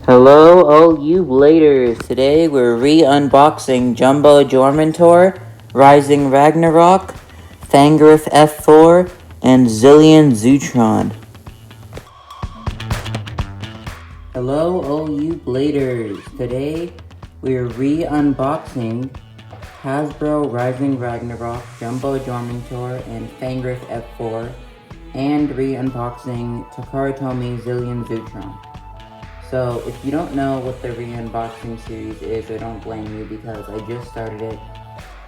Hello, all you bladers. Today we're re-unboxing Jumbo Jormuntor, Rising Ragnarok, Fengriff F4, and Zillion Zeutron. Hello, all you bladers. Today we're re-unboxing Hasbro Rising Ragnarok, Jumbo Jormuntor, and Fengriff F4, and re-unboxing Takaratomi Zillion Zeutron. So, if you don't know what the re-unboxing series is, I don't blame you because I just started it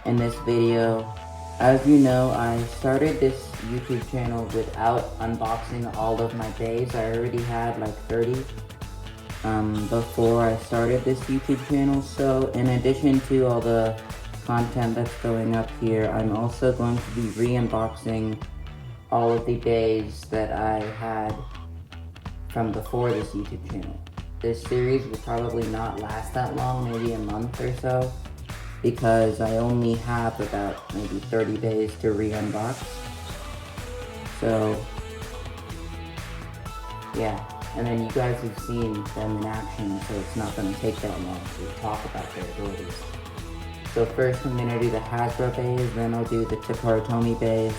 in this video. As you know, I started this YouTube channel without unboxing all of my bays. I already had like 30 before I started this YouTube channel. So, in addition to all the content that's going up here, I'm also going to be re-unboxing all of the bays that I had from before this YouTube channel. This series will probably not last that long, maybe a month or so, because I only have about maybe 30 days to re-unbox. So, yeah, and then you guys have seen them in action, so it's not going to take that long to talk about their abilities. So first I'm going to do the Hasbro bays, then I'll do the Takaratomi bays,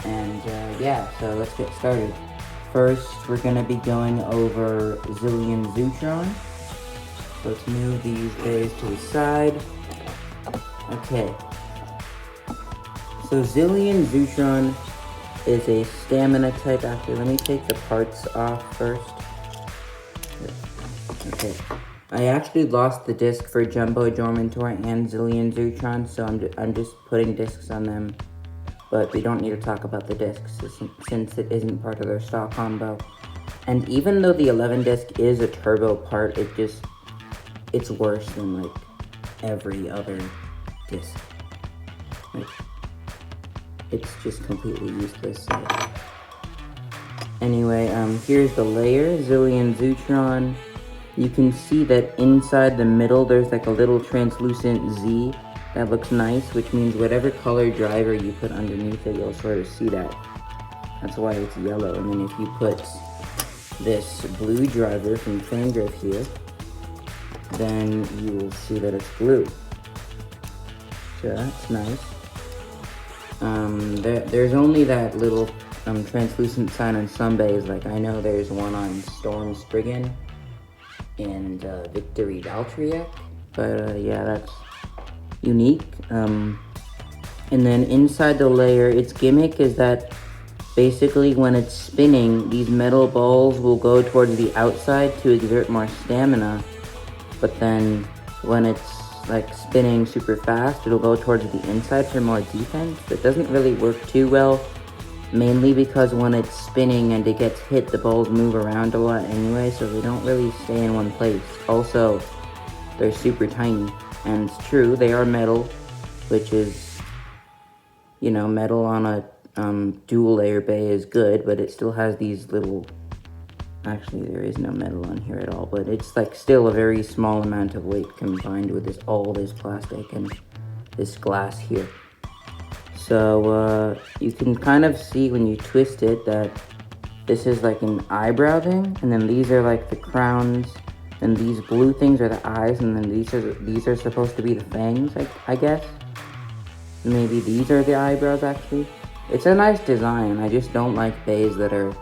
and yeah, so let's get started. First, we're going to be going over Zillion Zeutron. So let's move these bays to the side. Okay. So Zillion Zeutron is a stamina type. Actually, let me take the parts off first. Okay. I actually lost the disc for Jumbo Jormuntor and Zillion Zeutron, so I'm just putting discs on them. But we don't need to talk about the discs since it isn't part of their stock combo. And even though the 11 disc is a turbo part, it's worse than like every other disc. Like, it's just completely useless. So. Anyway, here's the layer, Zillion Zeutron. You can see that inside the middle there's like a little translucent Z. That looks nice, which means whatever color driver you put underneath it, you'll sort of see that. That's why it's yellow. And then if you put this blue driver from Fengriff here, then you will see that it's blue. So that's nice. There's only that little translucent sign on some bays. Like I know there's one on Storm Spriggan and Victory Daltriac. But yeah, that's unique. And then inside the layer, its gimmick is that basically when it's spinning, these metal balls will go towards the outside to exert more stamina, but then when it's like spinning super fast, it'll go towards the inside for more defense. That doesn't really work too well, mainly because when it's spinning and it gets hit, the balls move around a lot anyway, so they don't really stay in one place. Also, they're super tiny. And it's true, they are metal, which is, you know, metal on a dual layer bay is good, but it still has these little, actually there is no metal on here at all, but it's like still a very small amount of weight combined with all this plastic and this glass here. So you can kind of see when you twist it that this is like an eyebrow thing, and then these are like the crowns. And these blue things are the eyes, and then these are supposed to be the fangs, I guess. Maybe these are the eyebrows, actually. It's a nice design. I just don't like bays that are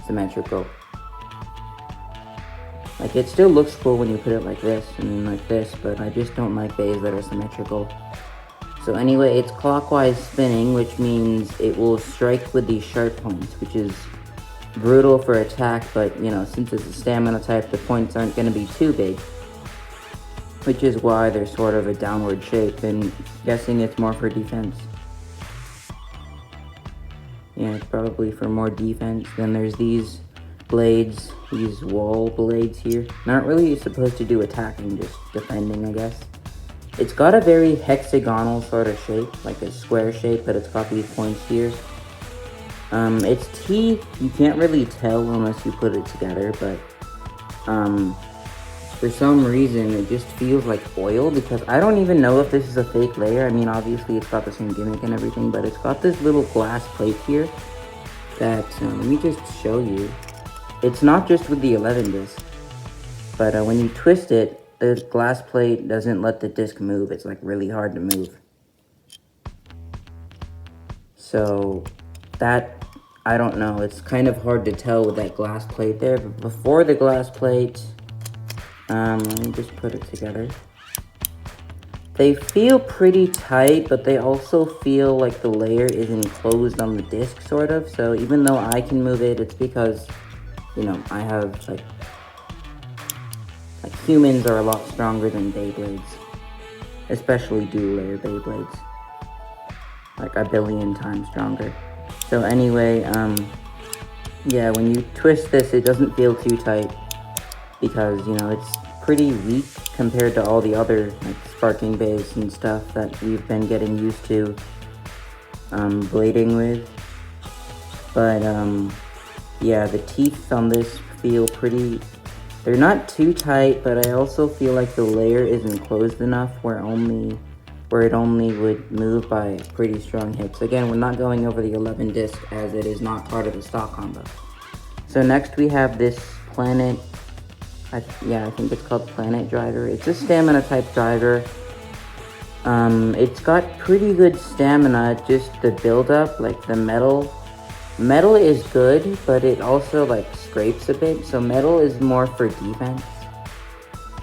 symmetrical. Like, it still looks cool when you put it like this, and then like this, but I just don't like bays that are symmetrical. So anyway, it's clockwise spinning, which means it will strike with these sharp points, which is brutal for attack, but you know, since it's a stamina type, the points aren't going to be too big, which is why they're sort of a downward shape, and guessing it's more for defense. Yeah, it's probably for more defense. Then there's these blades, these wall blades here. Not really supposed to do attacking, just defending, I guess. It's got a very hexagonal sort of shape, like a square shape, but it's got these points here. Its teeth, you can't really tell unless you put it together, but for some reason it just feels like oil, because I don't even know if this is a fake layer. I mean, obviously it's got the same gimmick and everything, but it's got this little glass plate here that, let me just show you. It's not just with the 11 disc. But when you twist it, the glass plate doesn't let the disc move. It's like really hard to move. So that, I don't know, it's kind of hard to tell with that glass plate there. But before the glass plate, let me just put it together. They feel pretty tight, but they also feel like the layer is enclosed on the disc, sort of. So even though I can move it, it's because, you know, I have, like humans are a lot stronger than Beyblades. Especially dual layer Beyblades. Like a billion times stronger. So anyway, yeah, when you twist this, it doesn't feel too tight. Because, you know, it's pretty weak compared to all the other like sparking bays and stuff that we've been getting used to blading with. But yeah, the teeth on this feel pretty, they're not too tight, but I also feel like the layer is enclosed enough where it only would move by pretty strong hits. Again, we're not going over the 11 disc as it is not part of the stock combo. So next we have this planet, I think it's called Planet Driver. It's a stamina type driver. It's got pretty good stamina, just the build up, like the metal is good, but it also like scrapes a bit. So metal is more for defense,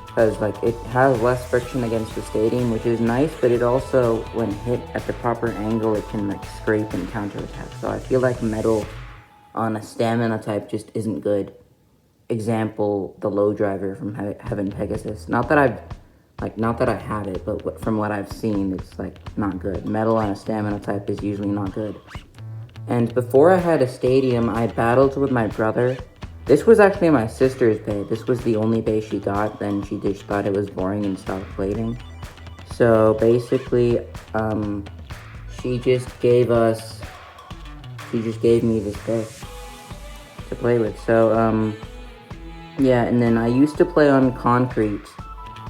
because like it has less friction against the stadium, which is nice, but it also, when hit at the proper angle, it can like scrape and counterattack. So I feel like metal on a stamina type just isn't good. Example, the low driver from Heaven Pegasus. Not that I have it, but from what I've seen, it's like not good. Metal on a stamina type is usually not good. And before I had a stadium, I battled with my brother. This was actually my sister's bay. This was the only bay she got, then she just thought it was boring and stopped blading. So basically, she just gave me this bay to play with. So, yeah, and then I used to play on concrete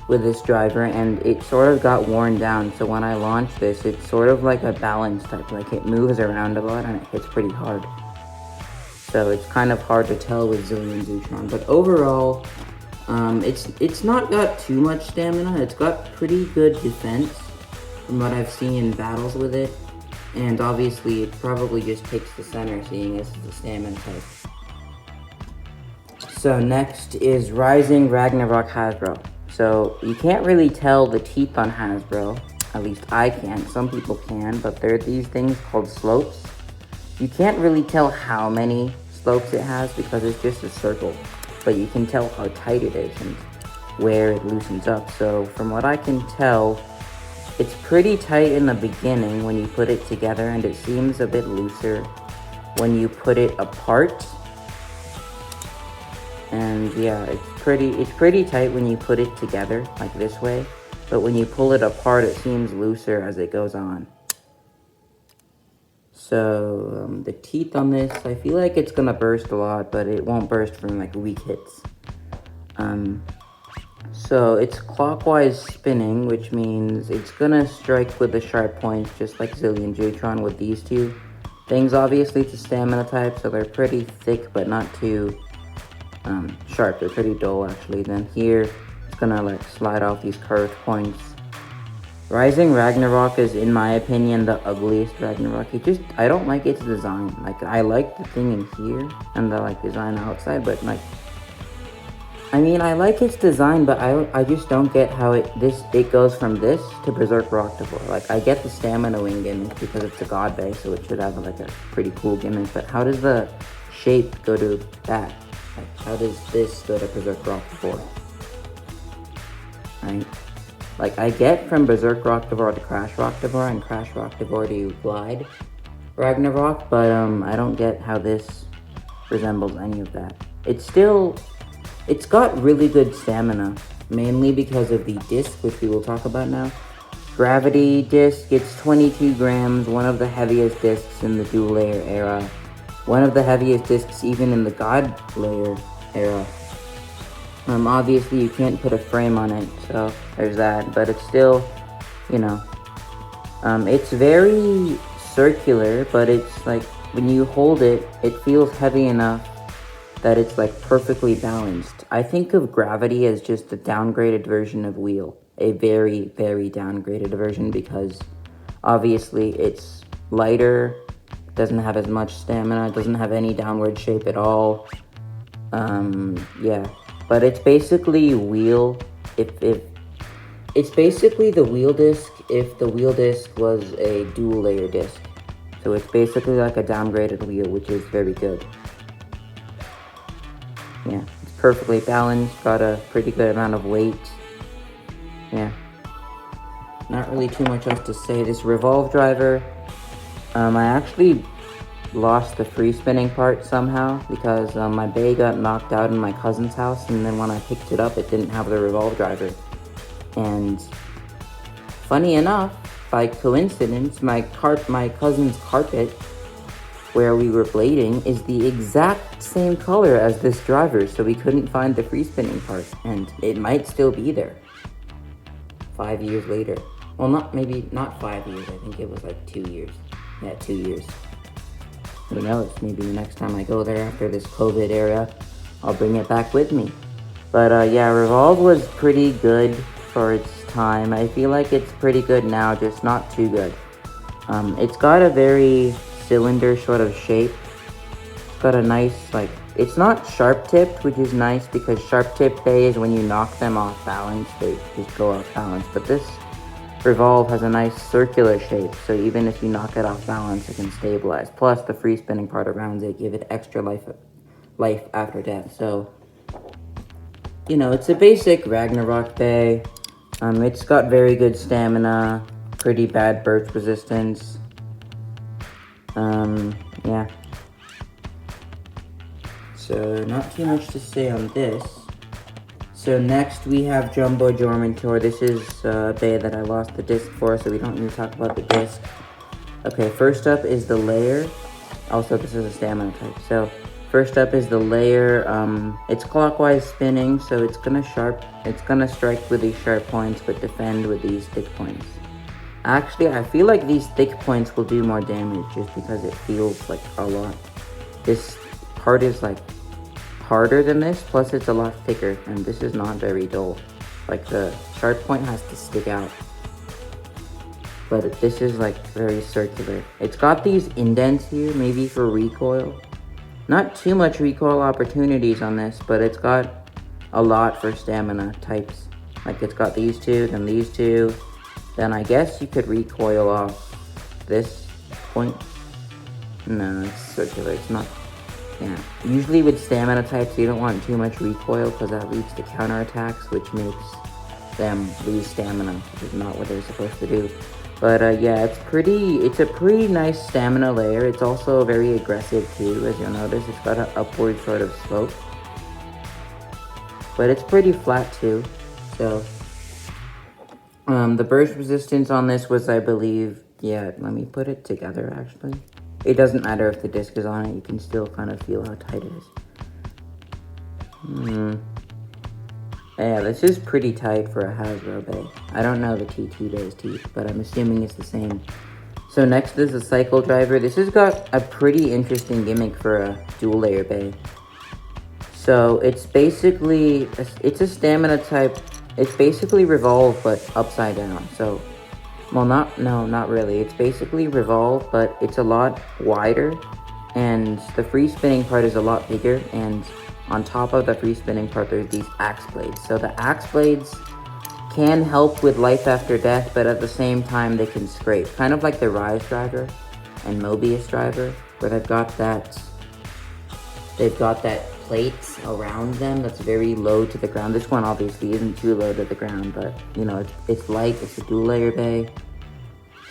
with this driver, and it sort of got worn down. So when I launched this, it's sort of like a balance type. Like it moves around a lot and it hits pretty hard. So it's kind of hard to tell with Zillion Zeutron. But overall, it's not got too much stamina. It's got pretty good defense from what I've seen in battles with it. And obviously, it probably just takes the center, seeing as it's a stamina type. So next is Rising Ragnarok Hasbro. So you can't really tell the teeth on Hasbro, at least I can't, some people can, but there are these things called slopes. You can't really tell how many slopes it has because it's just a circle, but you can tell how tight it is and where it loosens up. So from what I can tell, it's pretty tight in the beginning when you put it together, and it seems a bit looser when you put it apart. And yeah, it's pretty tight when you put it together, like this way. But when you pull it apart, it seems looser as it goes on. So, the teeth on this, I feel like it's gonna burst a lot, but it won't burst from like weak hits. So it's clockwise spinning, which means it's gonna strike with the sharp points, just like Zillion Zeutron with these two things. Obviously, it's a stamina type, so they're pretty thick, but not too sharp. They're pretty dull, actually. Then here, it's gonna like slide off these curved points. Rising Ragnarok is, in my opinion, the ugliest Ragnarok. I don't like its design. Like, I like the thing in here and the like design outside, but like, I mean, I like its design, but I just don't get how it goes from this to Berserk Roktavor. Like, I get the stamina wing gimmick because it's a god base, so it should have like a pretty cool gimmick. But how does the shape go to that? Like, how does this go to Berserk Roktavor? Right? Like, I get from Berserk Roktavor to Crash Roktavor and Crash Roktavor to Glide Ragnarok, but I don't get how this resembles any of that. It's got really good stamina, mainly because of the disc, which we will talk about now. Gravity disc, it's 22 grams, one of the heaviest discs in the dual layer era. One of the heaviest discs even in the god layer era. Obviously you can't put a frame on it, so there's that, but it's still, you know, it's very circular, but it's like, when you hold it, it feels heavy enough that it's like perfectly balanced I think of Gravity as just a downgraded version of Wheel. A very, very downgraded version because obviously it's lighter, doesn't have as much stamina, doesn't have any downward shape at all. Yeah. But it's basically Wheel if it's basically the wheel disc if the wheel disc was a dual layer disc. So it's basically like a downgraded wheel, which is very good. Yeah, it's perfectly balanced, got a pretty good amount of weight. Yeah. Not really too much else to say. This revolve driver, I actually lost the free spinning part somehow because my bay got knocked out in my cousin's house, and then when I picked it up, it didn't have the revolve driver. And funny enough, by coincidence, my cousin's carpet where we were blading is the exact same color as this driver, so we couldn't find the free spinning part, and it might still be there 5 years later. Well, not 5 years, I think it was like 2 years. Yeah, 2 years. Who knows, maybe the next time I go there after this COVID era, I'll bring it back with me. But yeah, Revolve was pretty good for its time. I feel like it's pretty good now, just not too good. It's got a very cylinder sort of shape. It's got a nice, like, it's not sharp tipped, which is nice because sharp tipped bays, when you knock them off balance, they just go off balance. But this Revolve has a nice circular shape, so even if you knock it off balance, it can stabilize. Plus, the free spinning part around it give it extra life after death. So, you know, it's a basic Ragnarok bay. It's got very good stamina, pretty bad burst resistance. Yeah. So, not too much to say on this. So next we have Jumbo Jormuntor. This is a bay that I lost the disc for, so we don't need to talk about the disc. Okay, first up is the layer. Also, this is a stamina type. So first up is the layer. It's clockwise spinning, so it's gonna strike with these sharp points, but defend with these thick points. Actually, I feel like these thick points will do more damage just because it feels like a lot. This part is like harder than this, plus it's a lot thicker, and this is not very dull. Like, the sharp point has to stick out. But this is like very circular. It's got these indents here, maybe for recoil. Not too much recoil opportunities on this, but it's got a lot for stamina types. Like, it's got these two, then these two. Then I guess you could recoil off this point. No, it's circular, it's not. Yeah, usually with stamina types, you don't want too much recoil because that leads to counterattacks, which makes them lose stamina, which is not what they're supposed to do. But yeah, it's a pretty nice stamina layer. It's also very aggressive too, as you'll notice. It's got an upward sort of slope. But it's pretty flat too, so. The burst resistance on this was, I believe, yeah, let me put it together actually. It doesn't matter if the disc is on it, you can still kind of feel how tight it is. Yeah, this is pretty tight for a Hasbro bay. I don't know the TT bay's teeth, but I'm assuming it's the same. So next is the cycle driver. This has got a pretty interesting gimmick for a dual layer bay. So it's basically, it's a stamina type. It's basically Revolve, but upside down. So, well, not really. It's basically Revolve, but it's a lot wider, and the free spinning part is a lot bigger, and on top of the free spinning part, there's these axe blades. So the axe blades can help with life after death, but at the same time, they can scrape. Kind of like the Rise driver and Mobius driver, where they've got that plate around them that's very low to the ground. This one obviously isn't too low to the ground, but you know, it's light, it's a dual layer bay.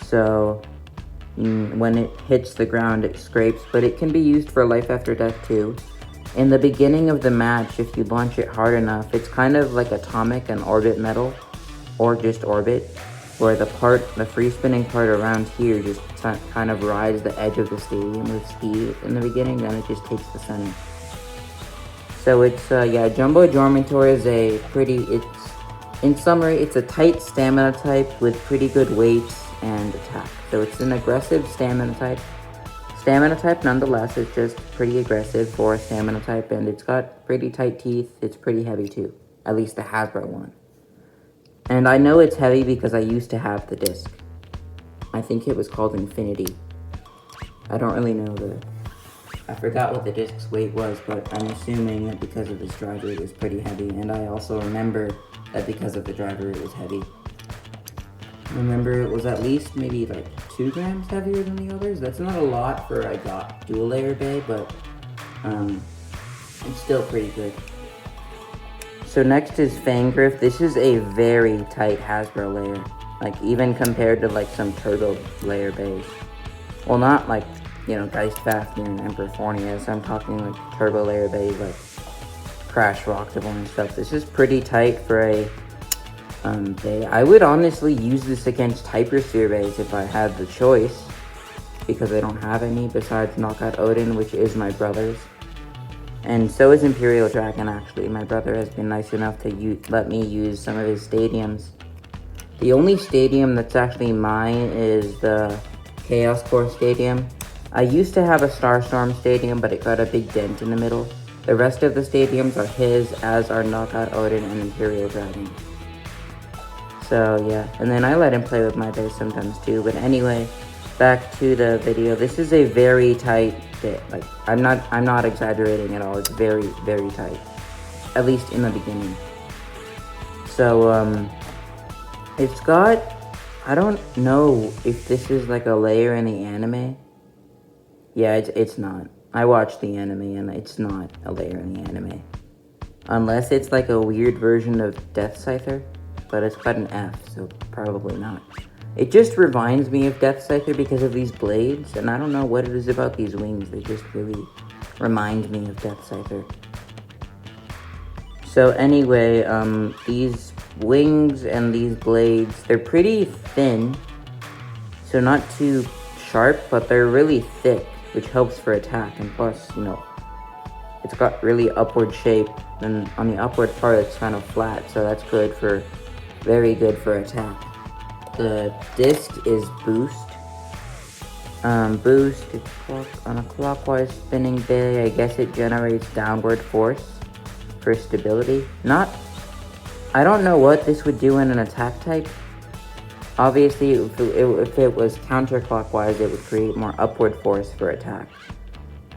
So when it hits the ground, it scrapes, but it can be used for life after death too. In the beginning of the match, if you launch it hard enough, it's kind of like Atomic and Orbit Metal, or just Orbit, where the free spinning part around here just kind of rides the edge of the stadium with speed in the beginning, then it just takes the center. So it's, yeah, Jumbo Jormuntor is in summary, it's a tight stamina type with pretty good weight and attack. So it's an aggressive stamina type. Stamina type nonetheless. It's just pretty aggressive for a stamina type, and it's got pretty tight teeth. It's pretty heavy too, at least the Hasbro one. And I know it's heavy because I used to have the disc. I think it was called Infinity. I don't really know I forgot what the disc's weight was, but I'm assuming that because of its driver it was pretty heavy, and I also remember that because of the driver it was heavy. I remember it was at least maybe like 2 grams heavier than the others. That's not a lot for a dual layer bay, but it's still pretty good. So next is Fengriff. This is a very tight Hasbro layer, like even compared to like some turbo layer bays. Well, not like, you know, Geist Fafnir and Emperor Fornius. I'm talking like turbo layer bays like Crash Roktavor and stuff. This is pretty tight for a bay. I would honestly use this against Hypersphere bays if I had the choice, because I don't have any besides Knockout Odin, which is my brother's. And so is Imperial Dragon, actually. My brother has been nice enough to let me use some of his stadiums. The only stadium that's actually mine is the Chaos Core Stadium. I used to have a Starstorm Stadium, but it got a big dent in the middle. The rest of the stadiums are his, as are Knockout Odin and Imperial Dragon. So yeah, and then I let him play with my base sometimes too. But anyway, back to the video. This is a very tight bit. Like, I'm not exaggerating at all. It's very, very tight, at least in the beginning. So it's got, I don't know if this is like a layer in the anime. Yeah, it's not. I watched the anime and it's not a layer in the anime, unless it's like a weird version of Death Scyther, but it's got an F, so probably not. It just reminds me of Death Scyther because of these blades, and I don't know what it is about these wings. They just really remind me of Death Scyther. So anyway, these wings and these blades, they're pretty thin, so not too sharp, but they're really thick, which helps for attack. And plus, you know, it's got really upward shape, and on the upward part it's kind of flat, so that's good for, very good for attack. The disc is boost. Boost, on a clockwise spinning bay, I guess it generates downward force for stability. I don't know what this would do in an attack type. Obviously, if it was counterclockwise, it would create more upward force for attack.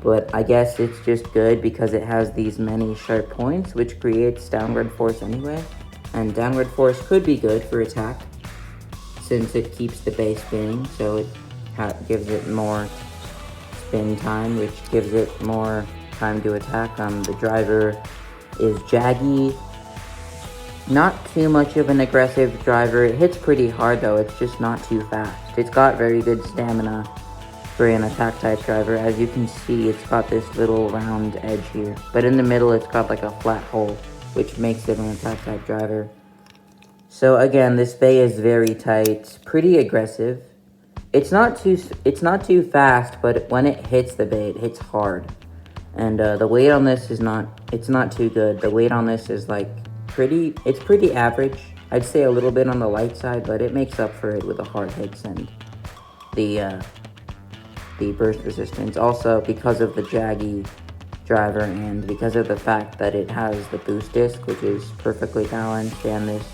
But I guess it's just good because it has these many sharp points, which creates downward force anyway. And downward force could be good for attack, since it keeps the base spinning, so it gives it more spin time, which gives it more time to attack. The driver is jaggy. Not too much of an aggressive driver. It hits pretty hard though, it's just not too fast. It's got very good stamina for an attack type driver. As you can see, it's got this little round edge here, but in the middle it's got like a flat hole, which makes it an attack type driver. So again, this bay is very tight, pretty aggressive. It's not too fast, but when it hits the bay, it hits hard. And the weight on this is not too good. The weight on this is like it's pretty average. I'd say a little bit on the light side, but it makes up for it with the hard hits and the burst resistance. Also, because of the jaggy driver and because of the fact that it has the boost disc, which is perfectly balanced, and this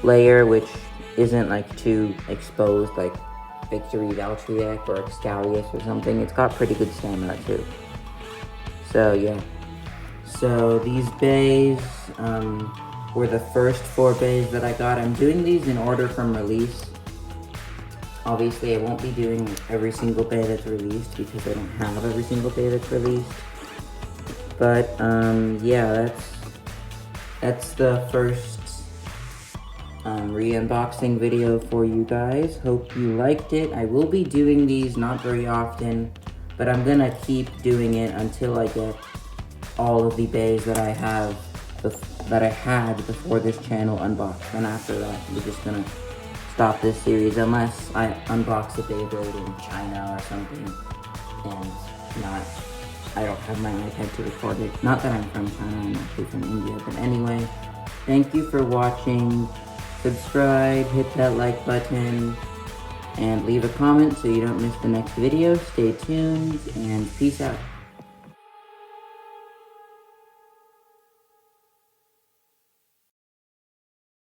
layer, which isn't like too exposed like Victory Valtryek or Excalius or something. It's got pretty good stamina too. So yeah. So these bays were the first 4 bays that I got. I'm doing these in order from release. Obviously I won't be doing every single bay that's released because I don't have every single bay that's released. But yeah, that's the first re-unboxing video for you guys. Hope you liked it. I will be doing these not very often, but I'm gonna keep doing it until I get all of the bays that I had before this channel unboxed. And after that, we're just gonna stop this series unless I unbox a Beyblade in China or something, and I don't have my iPad to record it. Not that I'm from China, I'm actually from India. But anyway, thank you for watching. Subscribe, hit that like button, and leave a comment so you don't miss the next video. Stay tuned, and peace out.